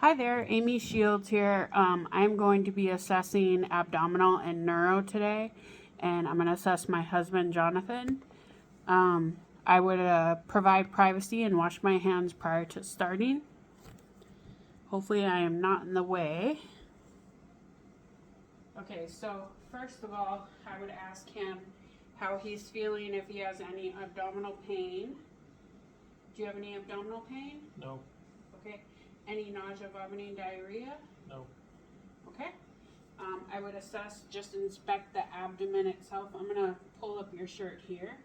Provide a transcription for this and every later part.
Hi there, Amy Shields here. I'm going to be assessing abdominal and neuro today, and I'm going to assess my husband, Jonathan. I would provide privacy and wash my hands prior to starting. Hopefully I am not in the way. Okay, so first of all, I would ask him how he's feeling, if he has any abdominal pain. Do you have any abdominal pain? No. Okay. Any nausea, vomiting, diarrhea? No. Okay. I would assess, just inspect the abdomen itself. I'm going to pull up your shirt here.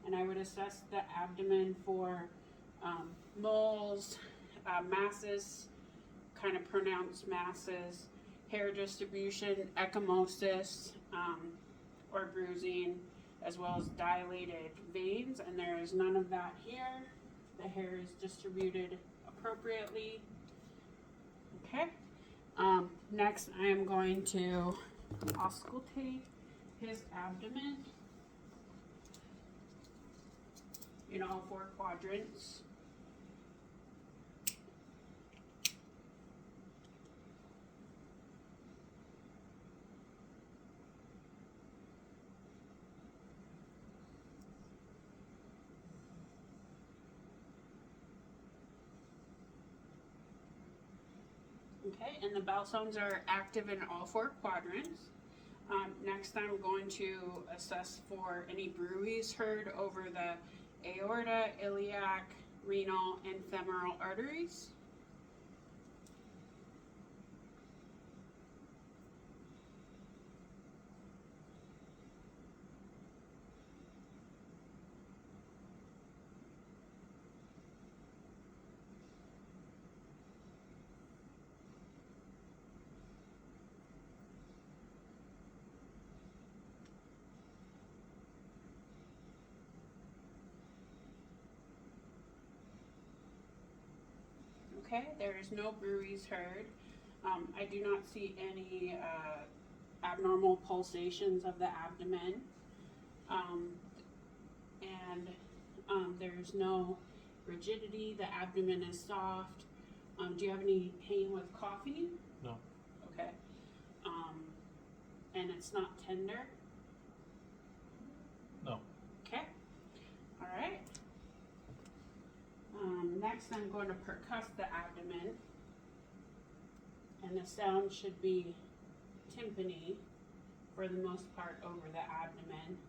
And I would assess the abdomen for moles, masses, kind of pronounced masses, hair distribution, ecchymosis, or bruising, as well as dilated veins. And there is none of that here. The hair is distributed appropriately. Okay. Next, I am going to auscultate his abdomen in all four quadrants. Okay, and the bowel sounds are active in all four quadrants. Next, I'm going to assess for any bruits heard over the aorta, iliac, renal, and femoral arteries. Okay, there is no bruits heard. I do not see any abnormal pulsations of the abdomen. And there's no rigidity. The abdomen is soft. Do you have any pain with coughing? No. Okay. And it's not tender? No. Okay. All right. Next, I'm going to percuss the abdomen, and the sound should be tympany for the most part over the abdomen,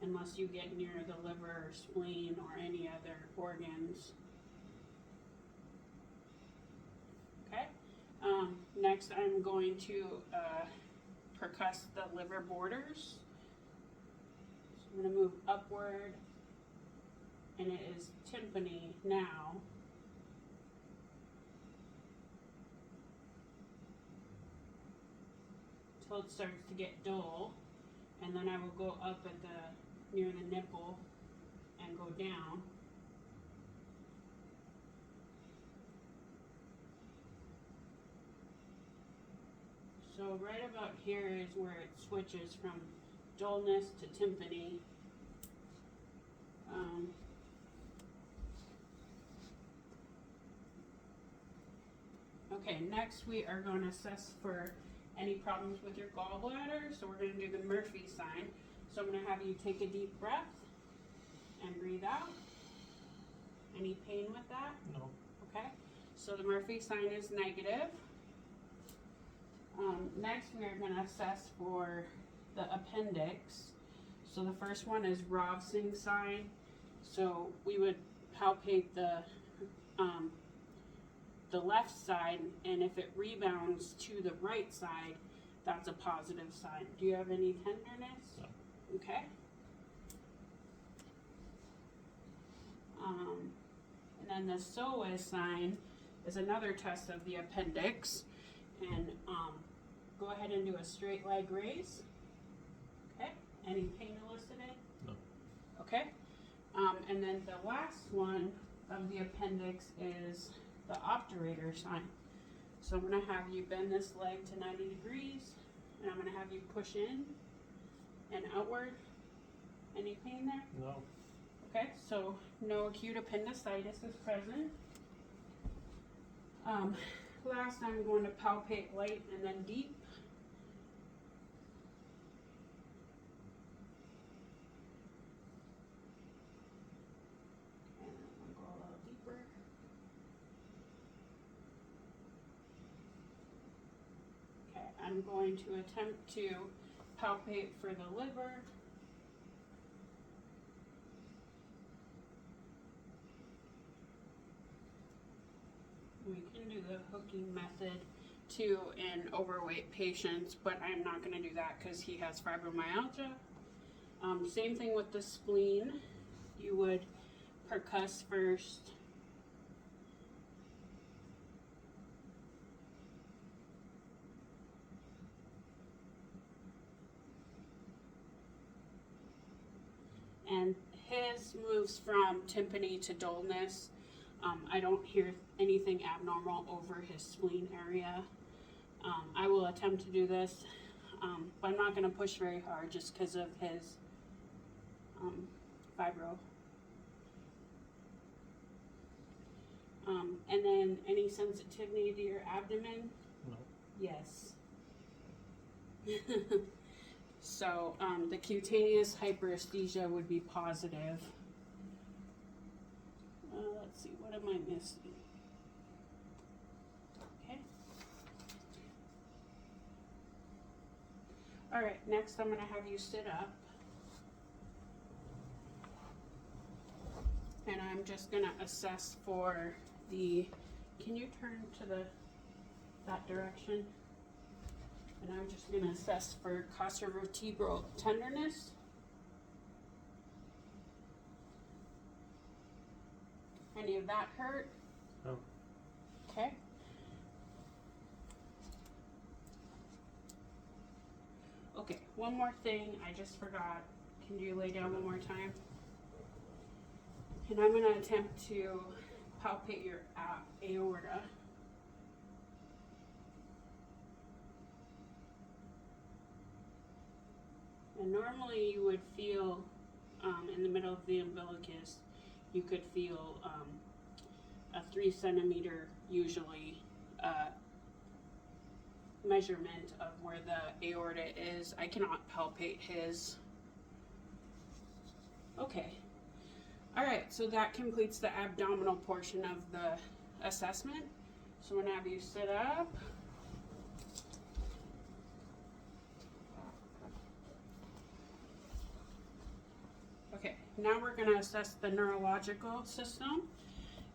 unless you get near the liver, spleen, or any other organs. Okay. Next, I'm going to percuss the liver borders. So I'm going to move upward, and it is tympany now. Till it starts to get dull, and then I will go up at the near the nipple and go down. So right about here is where it switches from dullness to tympany. Okay, next we are going to assess for any problems with your gallbladder. So we're going to do the Murphy sign. So I'm going to have you take a deep breath and breathe out. Any pain with that? No. Okay, so the Murphy sign is negative. Next, we are going to assess for the appendix. So the first one is Rovsing sign. So we would palpate the left side, and if it rebounds to the right side, that's a positive sign. Do you have any tenderness? No. Okay. And then the Sowa sign is another test of the appendix. And go ahead and do a straight leg raise. Okay. Any pain elicited? No. Okay. And then the last one of the appendix is the obturator sign. So I'm going to have you bend this leg to 90 degrees, and I'm going to have you push in and outward. Any pain there? No. Okay, so no acute appendicitis is present. Last I'm going to palpate light and then deep. And I'm going to go a little deeper. Okay, I'm going to attempt to palpate for the liver. We can do the hooking method too in overweight patients, but I'm not going to do that because he has fibromyalgia. Same thing with the spleen. You would percuss first. And his moves from tympany to dullness. I don't hear anything abnormal over his spleen area. I will attempt to do this, but I'm not going to push very hard just because of his fibro. And then any sensitivity to your abdomen? No. Yes. So the cutaneous hyperesthesia would be positive. Let's see, what am I missing? Okay. All right, next I'm going to have you sit up. And I'm just going to assess for the, can you turn to that direction? And I'm just going to assess for costovertebral tenderness. Any of that hurt? No. Okay. Okay, one more thing I just forgot. Can you lay down one more time? And I'm going to attempt to palpate your aorta. And normally you would feel in the middle of the umbilicus, you could feel a 3 centimeter usually measurement of where the aorta is. I cannot palpate his. Okay. All right, so that completes the abdominal portion of the assessment. So I'm gonna have you sit up. Okay, now we're gonna assess the neurological system.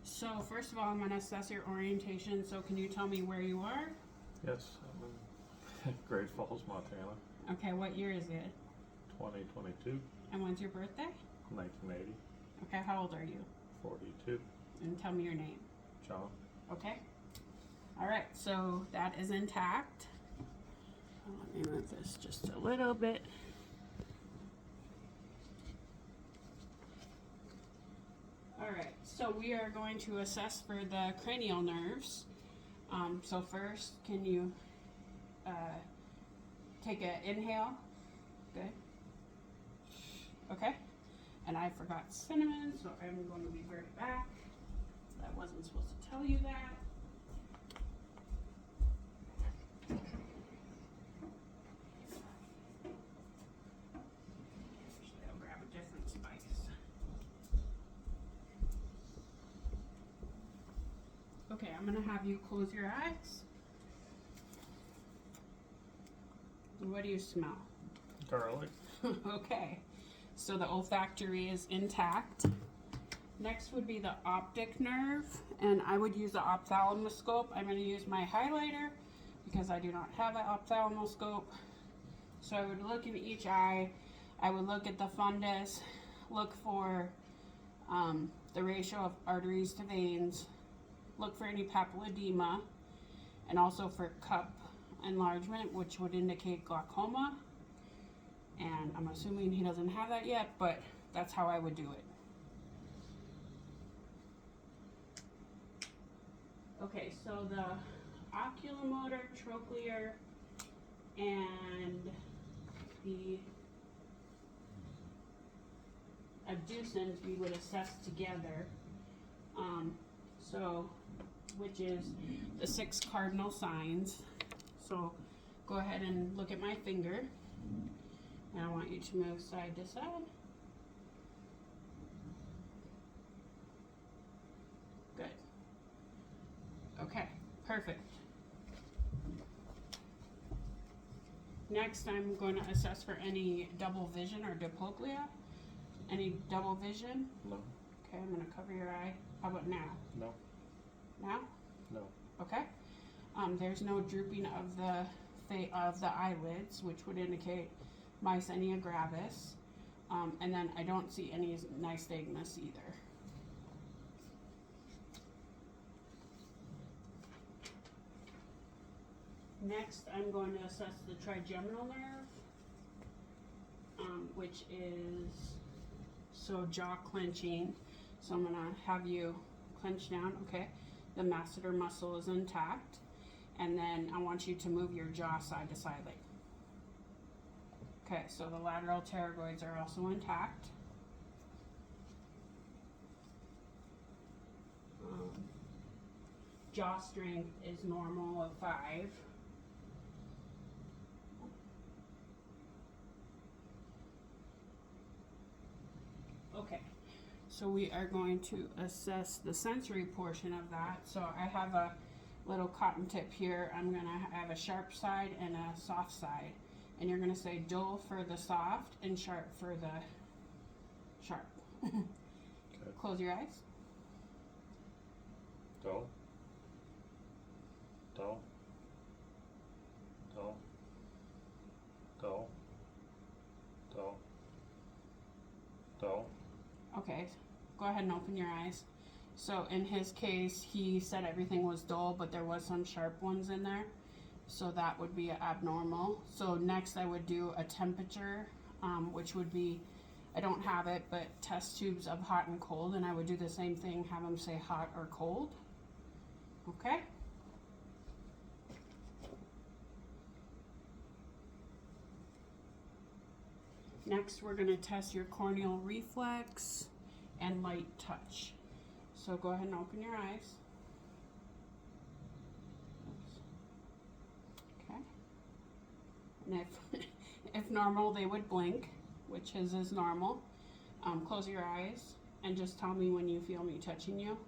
So first of all, I'm gonna assess your orientation. So can you tell me where you are? Yes, I'm in Great Falls, Montana. Okay, what year is it? 2022. And when's your birthday? 1980. Okay, how old are you? 42. And tell me your name. John. Okay. All right, so that is intact. Let me move this just a little bit. All right, so we are going to assess for the cranial nerves. So first, can you take an inhale? Good. Okay. And I forgot cinnamon, so I'm going to revert it back. I wasn't supposed to tell you that. Actually, I'll grab a different spice. Okay, I'm going to have you close your eyes. What do you smell? Garlic. Okay, so the olfactory is intact. Next would be the optic nerve, and I would use the ophthalmoscope. I'm going to use my highlighter because I do not have an ophthalmoscope. So I would look in each eye. I would look at the fundus, look for the ratio of arteries to veins, look for any papilledema, and also for cup enlargement, which would indicate glaucoma. And I'm assuming he doesn't have that yet, but that's how I would do it. Okay, so the oculomotor, trochlear, and the abducens we would assess together. So which is the 6 cardinal signs. So go ahead and look at my finger. And I want you to move side to side. Good. Okay, perfect. Next, I'm going to assess for any double vision or diplopia. Any double vision? No. Okay, I'm going to cover your eye. How about now? No. Now? No. Okay. There's no drooping of the eyelids, which would indicate myasthenia gravis. And then I don't see any nystagmus either. Next, I'm going to assess the trigeminal nerve, which is jaw clenching. So I'm going to have you clench down, okay? The masseter muscle is intact. And then I want you to move your jaw side to side. Okay, so the lateral pterygoids are also intact. Jaw strength is normal of 5. Okay, so we are going to assess the sensory portion of that. So I have a little cotton tip here. I'm gonna have a sharp side and a soft side. And you're gonna say dull for the soft and sharp for the sharp. Okay. Close your eyes. Dull. Dull. Dull. Dull. Dull. Dull. Okay, go ahead and open your eyes. So in his case, he said everything was dull, but there was some sharp ones in there. So that would be abnormal. So next I would do a temperature, which would be, I don't have it, but test tubes of hot and cold. And I would do the same thing, have him say hot or cold. Okay? Next, we're going to test your corneal reflex and light touch. So go ahead and open your eyes. Okay. And if normal, they would blink, which his is normal. Close your eyes and just tell me when you feel me touching you.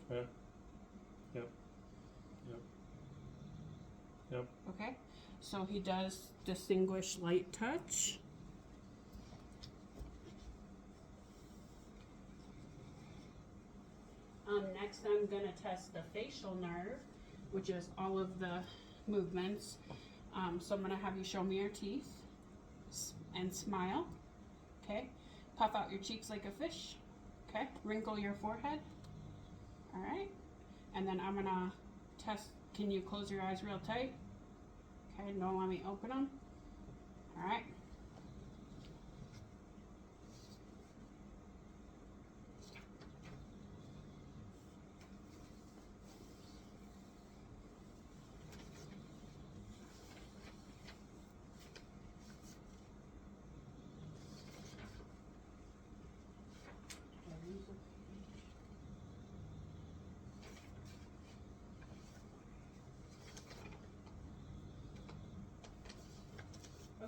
Okay. Yep. Yep. Yep. Okay. So he does distinguish light touch. Next, I'm going to test the facial nerve, which is all of the movements. So I'm going to have you show me your teeth and smile. Okay. Puff out your cheeks like a fish. Okay. Wrinkle your forehead. All right. And then I'm going to test. Can you close your eyes real tight? Okay. Don't let me open them. All right.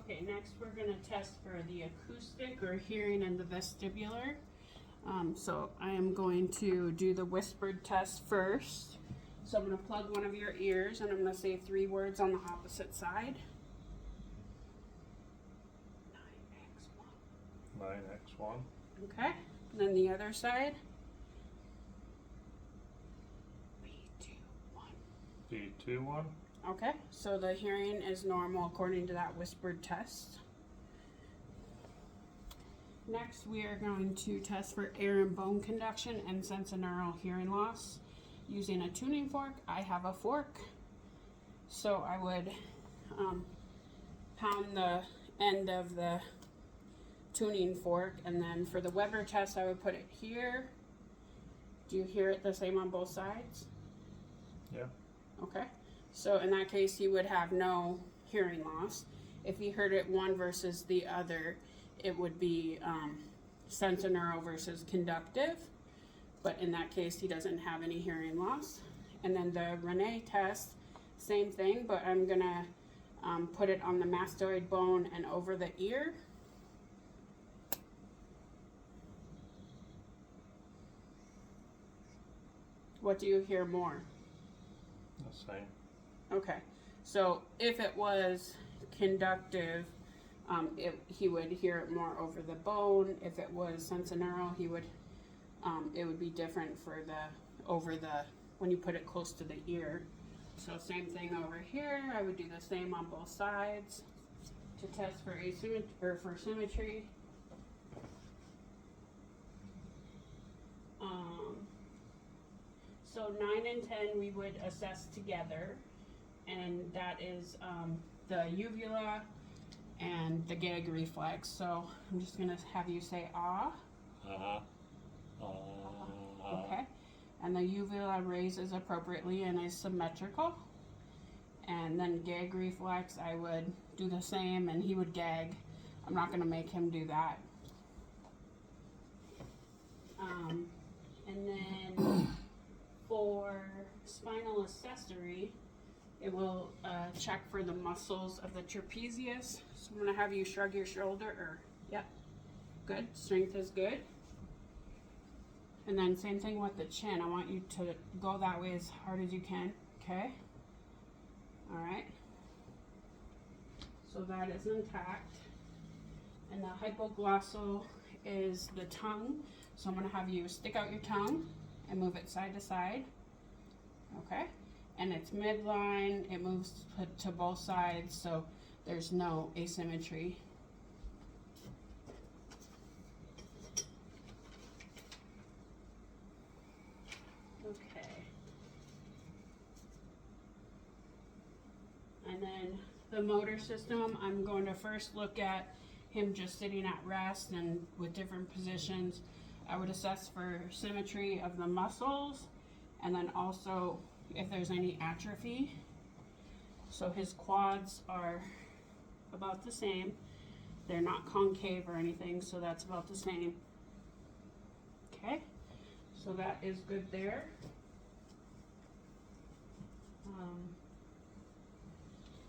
Okay, next we're going to test for the acoustic or hearing in the vestibular. So I am going to do the whispered test first. So I'm going to plug one of your ears and I'm going to say 3 words on the opposite side. 9x1. 9x1. Okay, and then the other side. B21. B21. Okay, so the hearing is normal according to that whispered test. Next, we are going to test for air and bone conduction and sensorineural hearing loss using a tuning fork. I have a fork, so I would pound the end of the tuning fork, and then for the Weber test, I would put it here. Do you hear it the same on both sides? Yeah. Okay. So in that case, he would have no hearing loss. If he heard it one versus the other, it would be sensorineural versus conductive. but in that case, he doesn't have any hearing loss. And then the Rene test, same thing, but I'm gonna put it on the mastoid bone and over the ear. What do you hear more? The same. Okay, so if it was conductive, he would hear it more over the bone. If it was sensorineural, he would, it would be different for when you put it close to the ear. So same thing over here. I would do the same on both sides to test for asymmetry or for symmetry. So 9 and 10 we would assess together, and that is the uvula and the gag reflex. So I'm just gonna have you say ah. Okay. And the uvula raises appropriately and is symmetrical. And then gag reflex, I would do the same, and he would gag. I'm not gonna make him do that. And then for spinal accessory, it will check for the muscles of the trapezius. So I'm gonna have you shrug your shoulder, yep, good, strength is good. And then same thing with the chin. I want you to go that way as hard as you can, okay? All right. So that is intact. And the hypoglossal is the tongue. So I'm gonna have you stick out your tongue and move it side to side, okay? And it's midline, it moves to both sides, so there's no asymmetry. Okay. And then the motor system, I'm going to first look at him just sitting at rest and with different positions. I would assess for symmetry of the muscles, and then also if there's any atrophy. So his quads are about the same. They're not concave or anything, so that's about the same. Okay, so that is good there.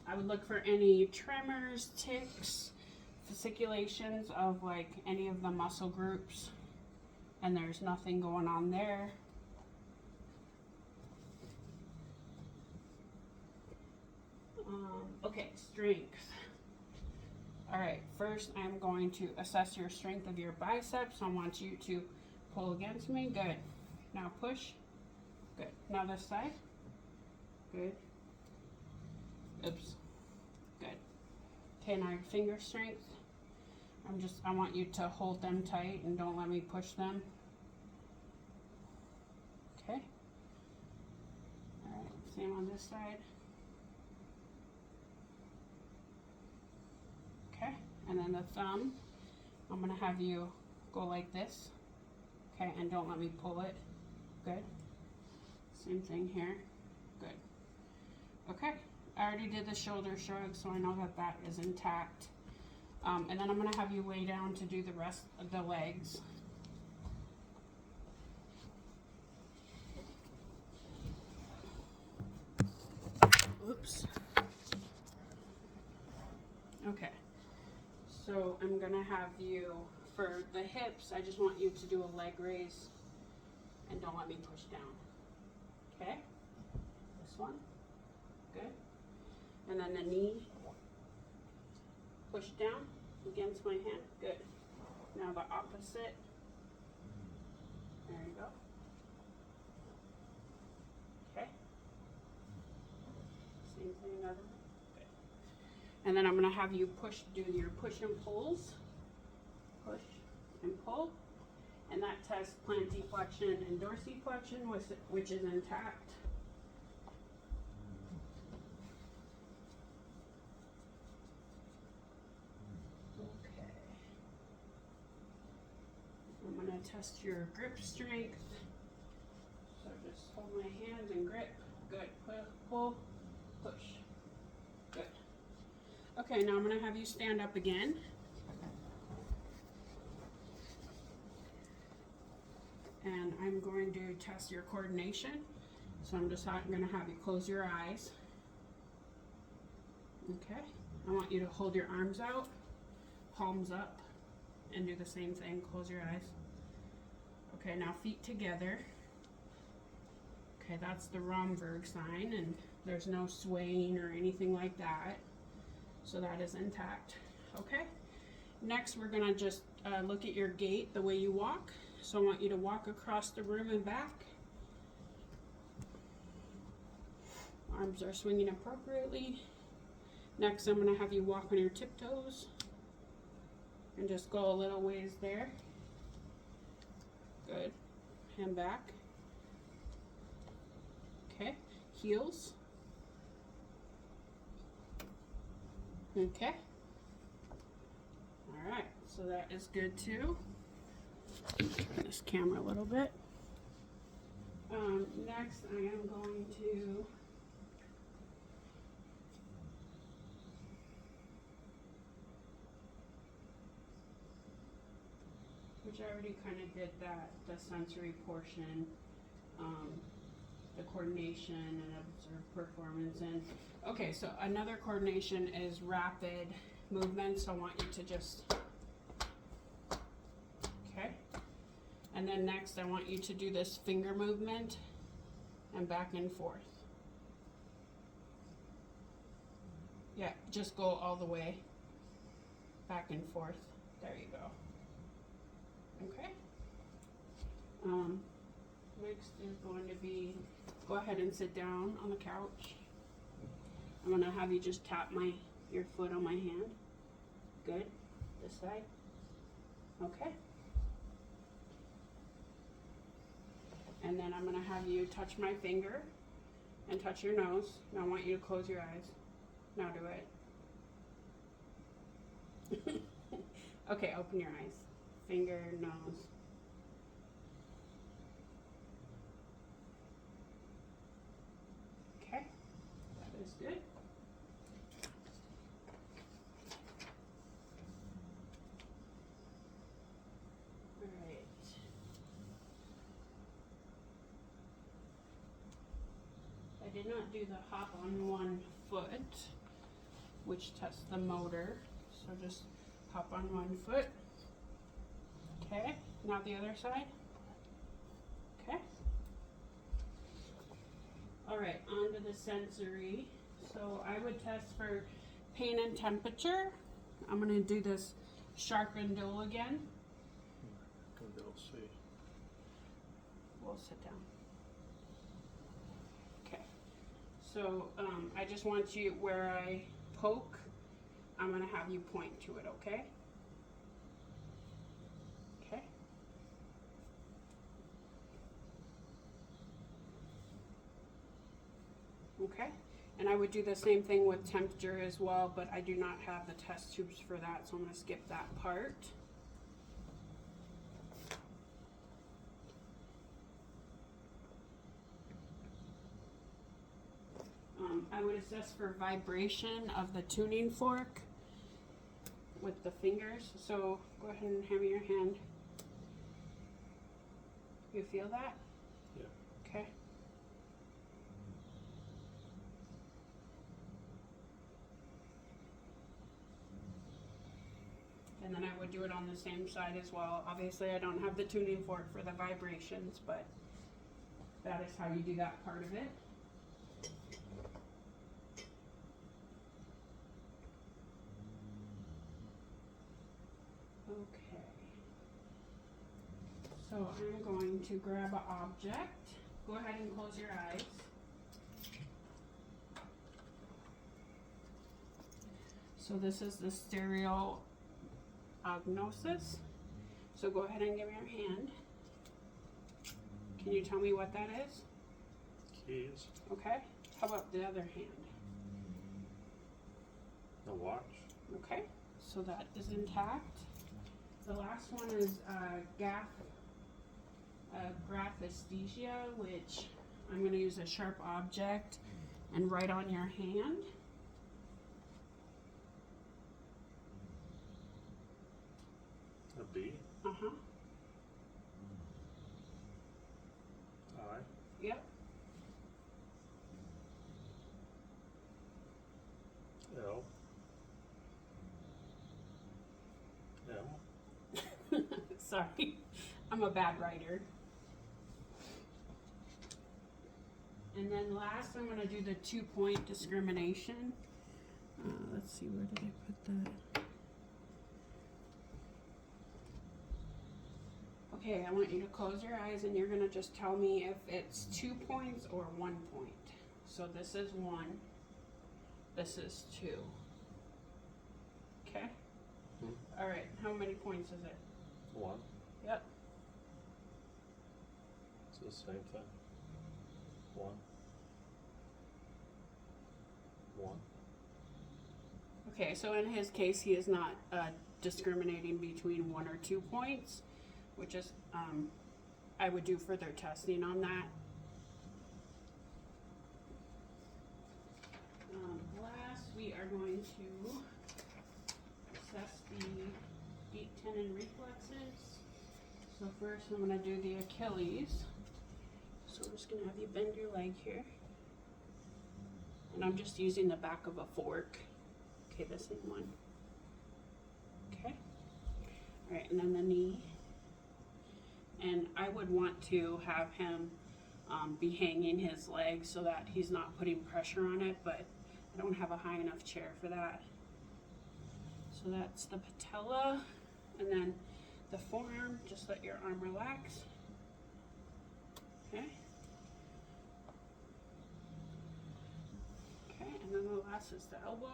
I would look for any tremors, tics, fasciculations of like any of the muscle groups, and there's nothing going on there. Okay, strength. All right, first I'm going to assess your strength of your biceps. I want you to pull against me. Good. Now push. Good. Now this side. Good. Oops. Good. Okay, now your finger strength. I want you to hold them tight and don't let me push them. Okay. All right, same on this side. Okay, and then the thumb, I'm gonna have you go like this. Okay, and don't let me pull it. Good. Same thing here. Good. Okay, I already did the shoulder shrug, so I know that that is intact. And then I'm gonna have you lay down to do the rest of the legs. Oops. Okay. So I'm gonna have you, for the hips, I just want you to do a leg raise and don't let me push down. Okay? This one. Good. And then the knee, push down against my hand. Good. Now the opposite. There you go. Okay. Same thing another way. Good. And then I'm gonna have you do your push and pulls. Push and pull. And that tests plantiflexion and dorsiflexion, which is intact. Okay. I'm gonna test your grip strength. So just hold my hands and grip. Good. Pull, push. Good. Okay, now I'm gonna have you stand up again. And I'm going test your coordination. So I'm just gonna have you close your eyes. Okay, I want you to hold your arms out, palms up, and do the same thing, close your eyes. Okay, now feet together. Okay, that's the Romberg sign, and there's no swaying or anything like that. So that is intact, okay? Next, we're gonna just look at your gait, the way you walk. So I want you to walk across the room and back. Arms are swinging appropriately. Next, I'm gonna have you walk on your tiptoes and just go a little ways there. Good, hand back. Okay, heels. Okay. All right, so that is good too. Turn this camera a little bit. Next, I am going to which I already kind of did that, the sensory portion, the coordination and observe performance. And okay, so another coordination is rapid movement. So I want you to just, okay. And then next I want you to do this finger movement and back and forth. Yeah, just go all the way, back and forth. There you go. Okay. Next is going to be, go ahead and sit down on the couch. I'm gonna have you just tap your foot on my hand. Good. This side. Okay. And then I'm gonna have you touch my finger and touch your nose. Now I want you to close your eyes. Now do it. Okay, open your eyes. Finger, nose. Okay, that is good. All right. I did not do the hop on one foot, which tests the motor. So just hop on one foot. Okay, now the other side. Okay. All right, on to the sensory. So I would test for pain and temperature. I'm gonna do this sharp and dull again. We'll sit down. Okay. So I just want you, where I poke, I'm gonna have you point to it, okay? Okay. Okay. And I would do the same thing with temperature as well, but I do not have the test tubes for that, so I'm gonna skip that part. I would assess for vibration of the tuning fork with the fingers. So go ahead and have your hand. You feel that? Yeah. Okay. And then I would do it on the same side as well. Obviously I don't have the tuning fork for the vibrations, but that is how you do that part of it. Okay. So I'm going to grab an object. Go ahead and close your eyes. So this is the stereognosis. So go ahead and give me your hand. Can you tell me what that is? Keys. Okay. How about the other hand? The watch. Okay. So that is intact. The last one is graphesthesia, which I'm going to use a sharp object and write on your hand. A B. Uh-huh. Yeah. Sorry, I'm a bad writer. And then last, I'm gonna do the 2-point discrimination. Let's see, where did I put that? Okay, I want you to close your eyes and you're gonna just tell me if it's 2 points or 1 point. So this is 1, this is 2. Okay? All right, how many points is it? 1. Yep. It's the same thing. 1. 1. Okay, so in his case, he is not discriminating between 1 or 2 points, which is, I would do further testing on that. Last, we are going to assess the deep tendon reflexes. So first, I'm going to do the Achilles. So I'm just going to have you bend your leg here. And I'm just using the back of a fork. Okay, the same one. Okay. All right, and then the knee. And I would want to have him be hanging his leg so that he's not putting pressure on it, but I don't have a high enough chair for that. So that's the patella, and then the forearm, just let your arm relax. Okay. Okay, and then the last is the elbow.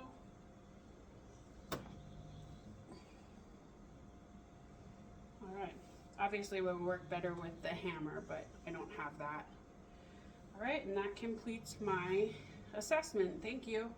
All right. Obviously, it would work better with the hammer, but I don't have that. All right, and that completes my assessment. Thank you.